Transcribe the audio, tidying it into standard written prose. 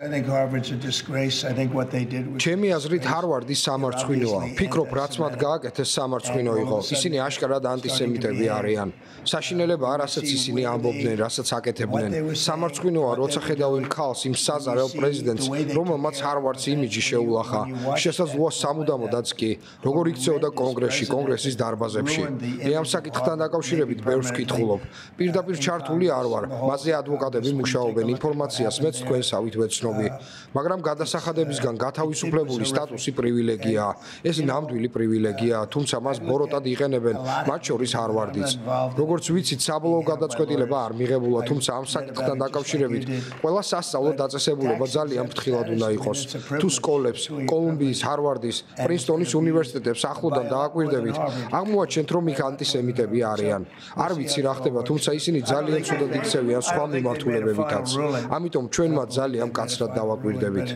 I think Harvard's a disgrace. I think what they did was ჩემი აზრით ჰარვარდის სამარცხვინოა. ფიქრობ, რაც მათ გააკეთეს სამარცხვინო იყო. ისინი აშკარად ანტისემიტები არიან. საშინელება არ ასეც ისინი ამბობდნენ, რასაც აკეთებდნენ. სამარცხვინოა, როცა ხედავ იმ ქალს, იმ საზარელ პრეზიდენტს, რომელმაც ჰარვარდის იმიჯი შეულახა. შესაძლოა სამუდამოდაც კი, როგორ იქცეოდა კონგრესის დარბაზებში. მე ამ საკითხთან დაკავშირებით ბევრს ვკითხულობ. პირდაპირ ჩართული არ ვარ. მასზე ადვოკატები მუშაობენ, ინფორმაციას მეც თქვენსავით ვეცნობ. მაგრამ გადასახადებისგან გათავისუფლებული სტატუსი პრივილეგიაა. ეს ნამდვილი პრივილეგიაა, თუმცა მას ბოროტად იყენებენ, მათ შორის ჰარვარდიც. როგორც ვიცით, საბოლოო გადაწყვეტილება არ მიღებულა, თუმცა ამ საკითხთან დაკავშირებით ყველა სასწავლო დაწესებულება ძალიან ფრთხილად უნდა იყოს. თუ სკოლებს, კოლუმბიის, ჰარვარდის, პრინსტონის უნივერსიტეტებს ახლოდან დააკვირდებით, აღმოაჩენთ, რომ იქ ანტისემიტები არიან. არ ვიცი რა ხდება, თუმცა ისინი ძალიან ცუდად იქცევიან სხვა მიმართულებებითაც. ამიტომ ჩვენ მათ ძალიან მკაცრად დავაკვირდებით.